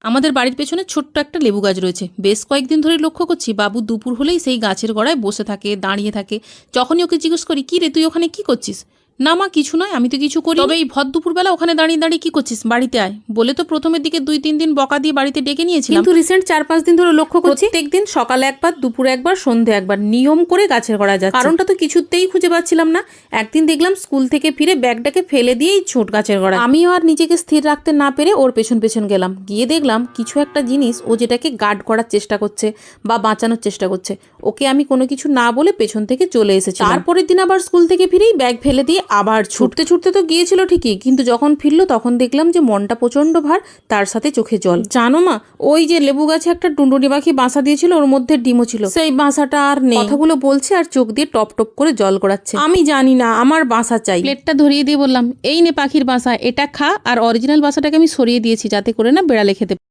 আমাদের বাড়ির পেছনে ছোট্ট একটা লেবু গাছ রয়েছে। বেশ কয়েকদিন ধরে লক্ষ্য করছি বাবু দুপুর হলেই সেই গাছের গোড়ায় বসে থাকে, দাঁড়িয়ে থাকে। যখনই ওকে জিজ্ঞেস করি, কি রে তুই ওখানে কি করছিস, না মা কিছু নয়, আমি তো কিছু করি। তবে এই ভর দুপুরবেলা ওখানে দাঁড়িয়ে দাঁড়িয়ে কি করছিস, বাড়িতে আয় বলে তো প্রথমের দিকে 2-3 দিন বকা দিয়ে বাড়িতে ডেকে নিয়েছিলাম, কিন্তু রিসেন্ট 4-5 দিন ধরে লক্ষ্য করছি প্রত্যেকদিন সকালে একবার, দুপুরে একবার, সন্ধে একবার নিয়ম করে গাছের গোড়ায় যাচ্ছে। কারণটা তো কিছুতেই খুঁজে পাচ্ছিলাম না। একদিন দেখলাম স্কুল থেকে ফিরে ব্যাগটাকে ফেলে দিয়েই ছোট গাছের গোড়ায়। আমিও আর নিজেকে স্থির রাখতে না পেরে ওর পেছন পেছন গেলাম। গিয়ে দেখলাম কিছু একটা জিনিস ও যেটাকে গার্ড করার চেষ্টা করছে বা বাঁচানোর চেষ্টা করছে। ওকে আমি কোনো কিছু না বলে পেছন থেকে চলে এসেছি। তারপরের দিন আবার স্কুল থেকে ফিরেই ব্যাগ ফেলে দিয়ে আবার ছুটতে ছুটতে তো গিয়েছিল ঠিকই, কিন্তু যখন ফিরলো তখন দেখলাম যে মনটা প্রচন্ড ভার, তার সাথে চোখে জল। জানো মা, ওই যে লেবু গাছে একটা টুনটুনি পাখি বাসা দিয়েছিল, ওর মধ্যে ডিমও ছিল, সেই বাসাটা আর নেই। কথাগুলো বলছে আর চোখ দিয়ে টপ টপ করে জল গড়াচ্ছে। আমি জানি না, আমার বাসা চাই। প্লেটটা ধরিয়ে দিয়ে বললাম, এই নে পাখির বাসা, এটা খা। আর অরিজিনাল বাসাটাকে আমি সরিয়ে দিয়েছি যাতে করে না বেড়ালে খেতে